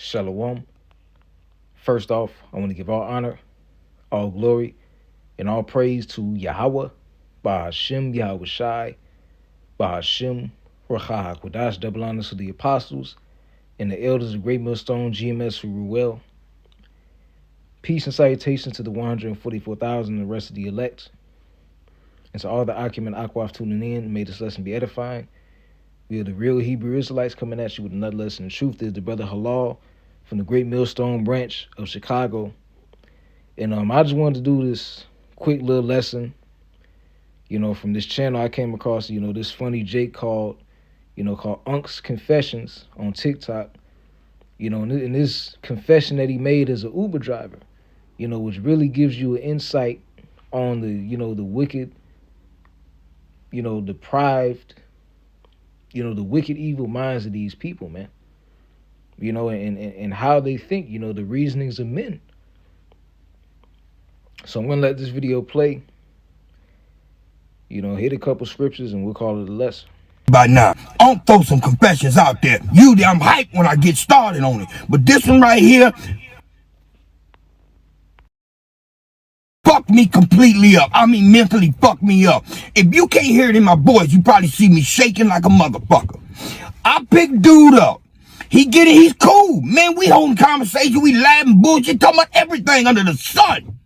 Shalom. First off, I want to give all honor, all glory, and all praise to Yahweh, Bahashem Yahweh Shai, Bahashem Racha HaKodash, double honors to the apostles and the elders of Great Millstone, GMS who rule well. Peace and salutations to the 144,000 and the rest of the elect. And to all the Akim and Akwaf tuning in, may this lesson be edifying. We are the real Hebrew Israelites coming at you with another lesson. The truth is the brother Halal from the Great Millstone branch of Chicago. And I just wanted to do this quick little lesson, from this channel I came across, this funny Jake called Unc's Confessions on TikTok, and this confession that he made as an Uber driver, which really gives you an insight on the wicked, deprived, the wicked evil minds of these people, man, and how they think, the reasonings of men. So I'm going to let this video play, hit a couple scriptures, and we'll call it a lesson. By now, I'll throw some confessions out there. Usually I'm hyped when I get started on it. But this one right here fucked me completely up. I mean, mentally fucked me up. If you can't hear it in my voice, you probably see me shaking like a motherfucker. I picked dude up. He's cool. Man, we holding conversation, we laughing, bullshit, talking about everything under the sun.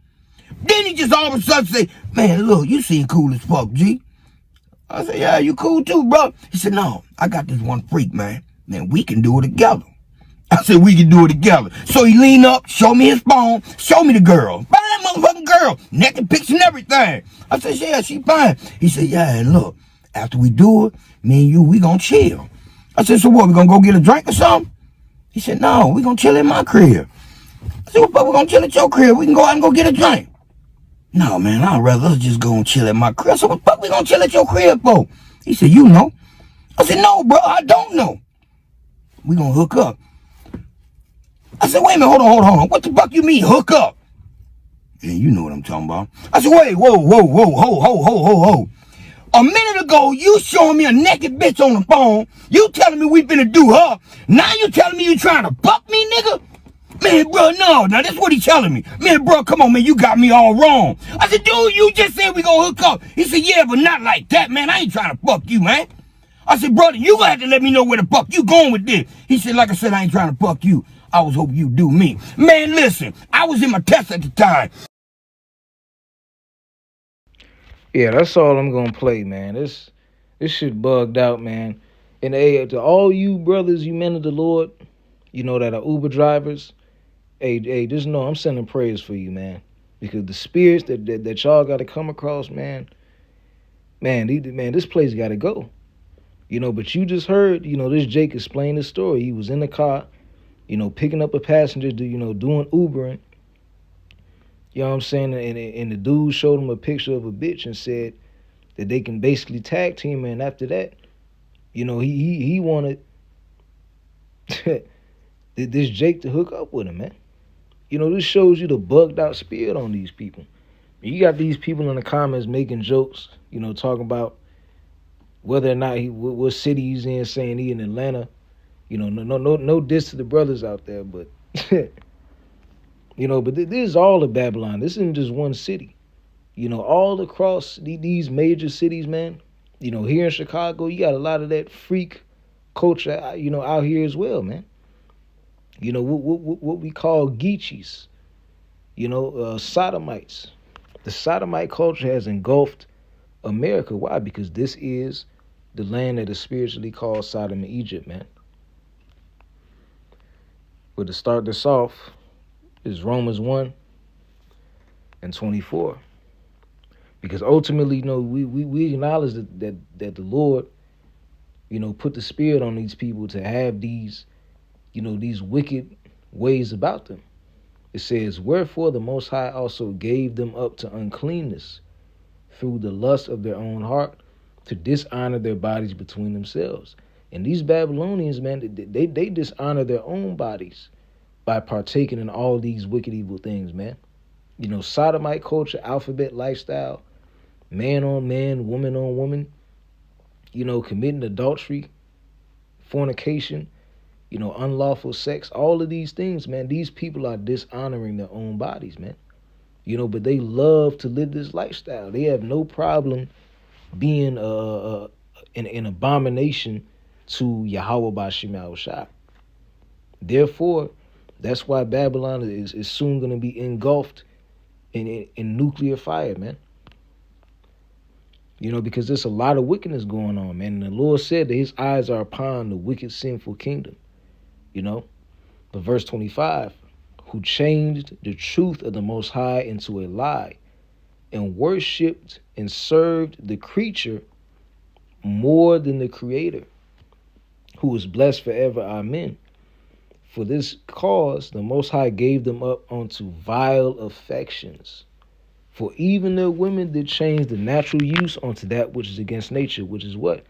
Then he just all of a sudden say, man, look, you seem cool as fuck, G. I said, yeah, you cool too, bro. He said, no, I got this one freak, man. Man, we can do it together. I said, we can do it together. So he leaned up, showed me his phone, showed me the girl. Fine motherfucking girl. Naked pics and everything. I said, yeah, she fine. He said, yeah, and look, after we do it, me and you, we gonna chill. I said, so what, we gonna go get a drink or something? He said, no, we gonna chill in my crib. I said, well, we gonna chill at your crib. We can go out and go get a drink. No, man, I'd rather us just go and chill at my crib. So what the fuck we gonna chill at your crib for? He said, you know. I said, no, bro, I don't know. We gonna hook up. I said, wait a minute, hold on. What the fuck you mean, hook up? Yeah, you know what I'm talking about. I said, wait, whoa. A minute ago, you showing me a naked bitch on the phone. You telling me we finna do her. Now you telling me you trying to fuck me, nigga? Man, bro, no. Now, that's what he telling me. Man, bro, come on, man, you got me all wrong. I said, dude, you just said we gonna hook up. He said, yeah, but not like that, man. I ain't trying to fuck you, man. I said, brother, you gonna have to let me know where the fuck you going with this. He said, like I said, I ain't trying to fuck you. I was hoping you do me. Man, listen, I was in my test at the time. Yeah, that's all I'm gonna play, man. This shit bugged out, man. And hey, to all you brothers, you men of the Lord, that are Uber drivers, hey, just know I'm sending prayers for you, man. Because the spirits that y'all got to come across, man, this place got to go. But you just heard, this Jake explain his story. He was in the car, picking up a passenger, doing Ubering. You know what I'm saying? And the dude showed him a picture of a bitch and said that they can basically tag team her. And after that, he wanted this Jake to hook up with him, man. This shows you the bugged out spirit on these people. You got these people in the comments making jokes, talking about whether or not what city he's in, saying he in Atlanta. No diss to the brothers out there, but but this is all of Babylon. This isn't just one city. All across these major cities, man. Here in Chicago, you got a lot of that freak culture, out here as well, man. What we call Geechees, sodomites. The sodomite culture has engulfed America. Why? Because this is the land that is spiritually called Sodom and Egypt, man. But to start this off is Romans 1 and 24. Because ultimately, we acknowledge that the Lord, put the spirit on these people to have these, these wicked ways about them. It says, wherefore the Most High also gave them up to uncleanness through the lust of their own heart to dishonor their bodies between themselves. And these Babylonians, man, they dishonor their own bodies by partaking in all these wicked evil things, man. Sodomite culture, alphabet lifestyle, man on man, woman on woman, committing adultery, fornication, unlawful sex, all of these things, man. These people are dishonoring their own bodies, man. But they love to live this lifestyle. They have no problem being an abomination to Yahweh Bashim Shah. Therefore, that's why Babylon is soon going to be engulfed in nuclear fire, man. Because there's a lot of wickedness going on, man. And the Lord said that his eyes are upon the wicked, sinful kingdom. But verse 25, who changed the truth of the Most High into a lie and worshipped and served the creature more than the Creator, who is blessed forever. Amen. For this cause, the Most High gave them up unto vile affections. For even their women did change the natural use onto that which is against nature, which is what?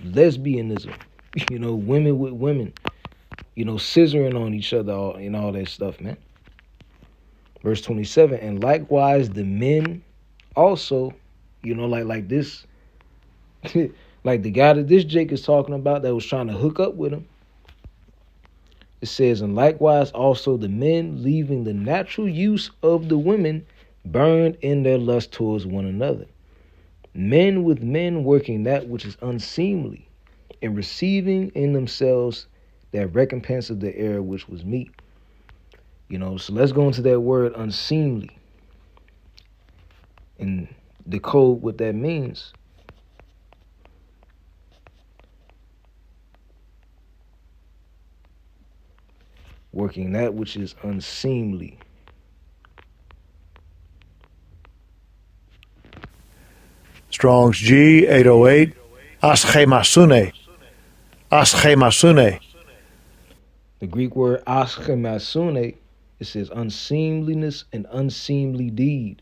Lesbianism. Women with women. Scissoring on each other and all that stuff, man. Verse 27, and likewise the men also, like this, like the guy that this Jake is talking about that was trying to hook up with him. It says, and likewise also the men, leaving the natural use of the women, burned in their lust towards one another. Men with men working that which is unseemly, and receiving in themselves that recompense of the error which was meet. So let's go into that word unseemly and decode what that means. Working that which is unseemly. Strong's G 808. Aschemasune. Aschemasune. The Greek word aschemasune, it says unseemliness and unseemly deed.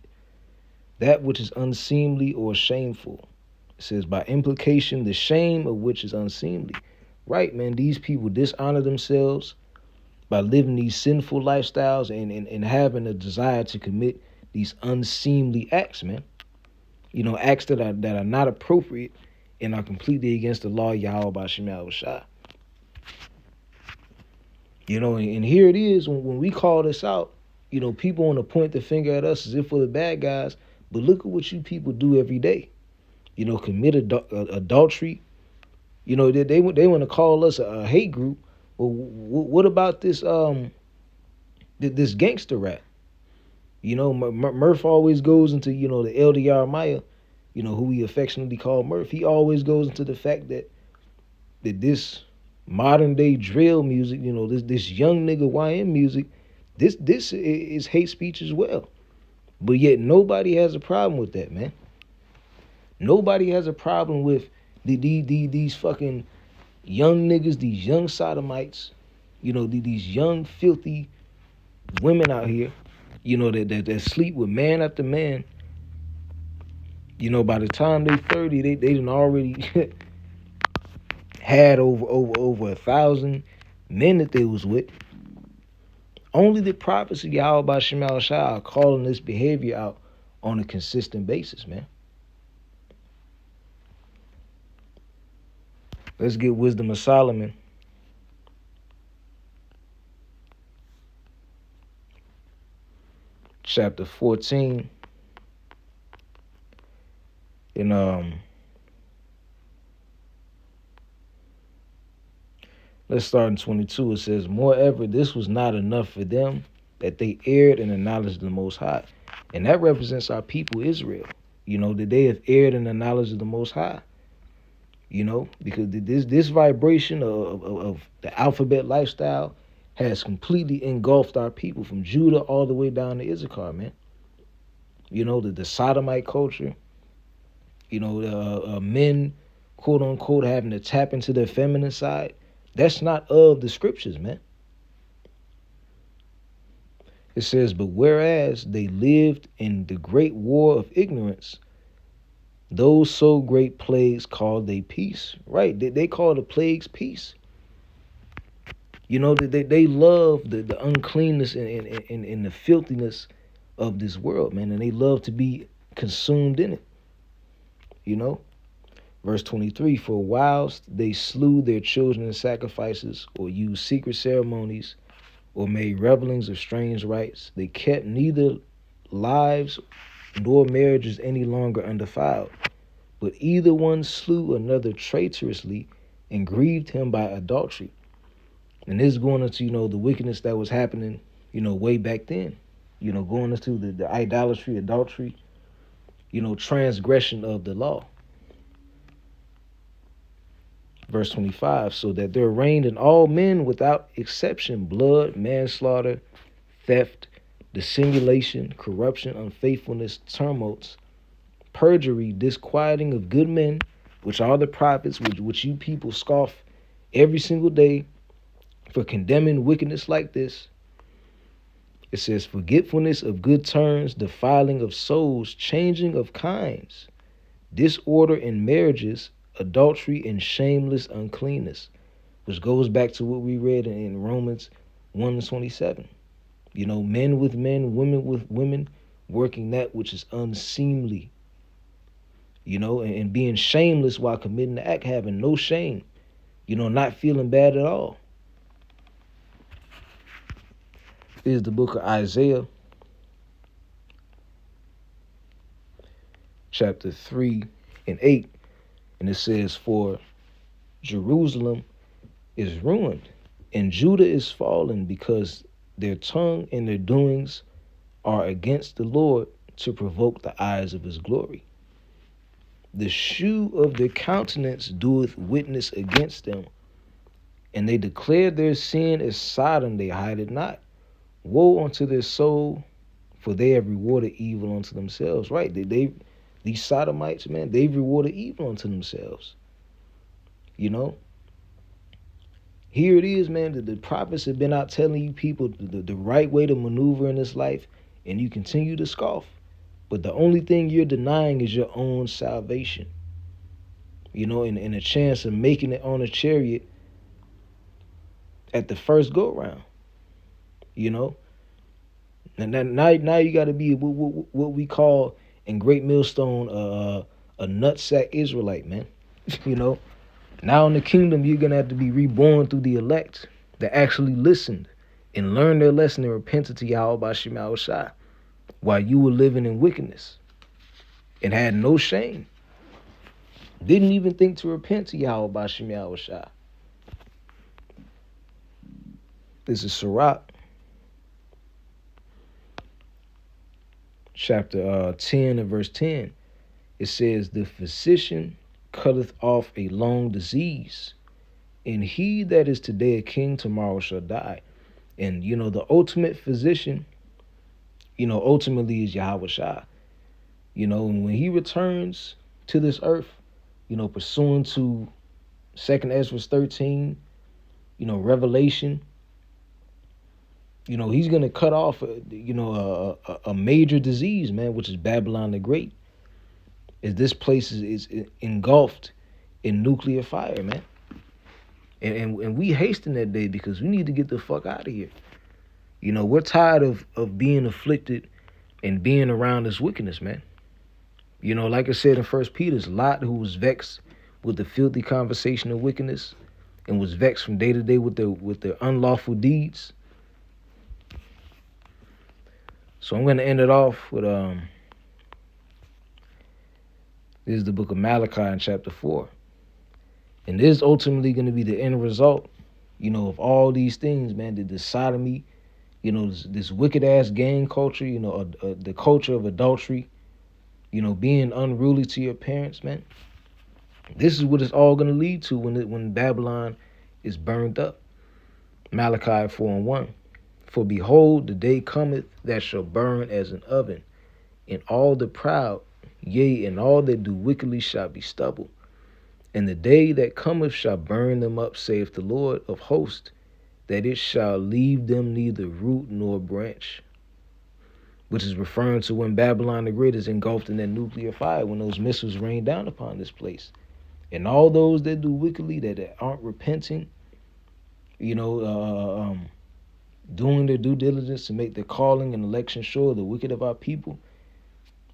That which is unseemly or shameful. It says by implication, the shame of which is unseemly. Right, man, these people dishonor themselves by living these sinful lifestyles and having a desire to commit these unseemly acts, man. Acts that are not appropriate and are completely against the law of Yahweh Bashim Shah. And here it is when we call this out, people want to point the finger at us as if we're the bad guys, but look at what you people do every day. Commit adultery. They want to call us a hate group. Well, what about this this gangster rap? Murph always goes into the LDR Maya, who we affectionately call Murph. He always goes into the fact that this modern day drill music, this young nigga YM music, this is hate speech as well. But yet nobody has a problem with that, man. Nobody has a problem with these fucking young niggas, these young sodomites, these young filthy women out here, that sleep with man after man. By the time they 30, they done already had over 1,000 men that they was with. Only the prophets of Yahweh Bashim Shah are calling this behavior out on a consistent basis, man. Let's get Wisdom of Solomon. Chapter 14. And let's start in 22. It says, moreover, this was not enough for them, that they erred in the knowledge of the Most High. And that represents our people, Israel. That they have erred in the knowledge of the Most High. Because this vibration of the alphabet lifestyle has completely engulfed our people from Judah all the way down to Issachar, man. The sodomite culture, men, quote unquote, having to tap into their feminine side. That's not of the scriptures, man. It says, but whereas they lived in the great war of ignorance, those so great plagues called they peace. Right, they call the plagues peace. They love the uncleanness and the filthiness of this world, man, and they love to be consumed in it. Verse 23, for whilst they slew their children in sacrifices, or used secret ceremonies, or made revelings of strange rites, they kept neither lives nor marriages any longer undefiled, but either one slew another traitorously and grieved him by adultery. And this is going into, the wickedness that was happening, way back then. Going into the idolatry, adultery, transgression of the law. Verse 25, so that there reigned in all men without exception blood, manslaughter, theft, dissimulation, corruption, unfaithfulness, tumults, perjury, disquieting of good men, which are the prophets, which you people scoff every single day for condemning wickedness like this. It says, forgetfulness of good turns, defiling of souls, changing of kinds, disorder in marriages, adultery, and shameless uncleanness, which goes back to what we read in Romans 1:27. Men with men, women with women, working that which is unseemly, and being shameless while committing the act, having no shame, not feeling bad at all. This is the book of Isaiah, chapter 3 and 8, and it says, for Jerusalem is ruined, and Judah is fallen, because their tongue and their doings are against the Lord, to provoke the eyes of his glory. The shew of their countenance doeth witness against them, and they declare their sin as Sodom, they hide it not. Woe unto their soul, for they have rewarded evil unto themselves. Right? These Sodomites, man, they've rewarded evil unto themselves. Here it is, man, that the prophets have been out telling you people the right way to maneuver in this life, and you continue to scoff. But the only thing you're denying is your own salvation. And a chance of making it on a chariot at the first go round. And now you got to be what we call in Great Millstone a nutsack Israelite, man. Now in the kingdom, you're going to have to be reborn through the elect that actually listened and learned their lesson and repented to Yahweh by Shema Shai while you were living in wickedness and had no shame. Didn't even think to repent to Yahweh by Shema Shai. This is Sirach, chapter 10 and verse 10. It says, the physician cutteth off a long disease, and he that is today a king tomorrow shall die. And the ultimate physician, ultimately is Yahweh Shai. And when he returns to this earth, pursuant to 2nd Ezra 13, Revelation, he's gonna cut off a major disease, man, which is Babylon the Great. Is this place is engulfed in nuclear fire, man. And we hasten that day because we need to get the fuck out of here. We're tired of being afflicted and being around this wickedness, man. Like I said in 1 Peter, Lot, who was vexed with the filthy conversation of wickedness and was vexed from day to day with their unlawful deeds. So I'm going to end it off with this is the book of Malachi in chapter 4. And this is ultimately going to be the end result, of all these things, man. The sodomy, this wicked ass gang culture, the culture of adultery, being unruly to your parents, man. This is what it's all going to lead to when Babylon is burned up. Malachi 4:1. For behold, the day cometh that shall burn as an oven, and all the proud, yea, and all that do wickedly shall be stubble. And the day that cometh shall burn them up, saith the Lord of hosts, that it shall leave them neither root nor branch. Which is referring to when Babylon the Great is engulfed in that nuclear fire, when those missiles rain down upon this place. And all those that do wickedly, that aren't repenting, doing their due diligence to make their calling and election sure, the wicked of our people,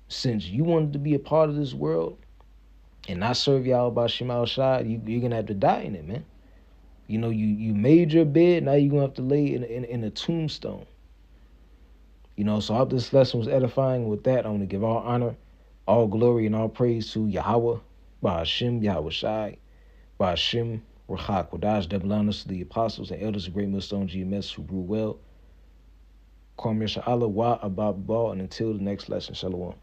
since you wanted to be a part of this world, and not serve y'all by Shemal Shai, you're gonna have to die in it, man. You know, you made your bed, now you're gonna have to lay in a tombstone. You know, so I hope this lesson was edifying. With that, I want to give all honor, all glory, and all praise to Yahweh, by Hashem, Yahweh Shai, by Hashem, Rachak, Wadash, double honors to the apostles and elders of Great Millstone GMS who grew well. Kwam Yasha Allah, Wa Abab Ball, and until the next lesson, Shalom.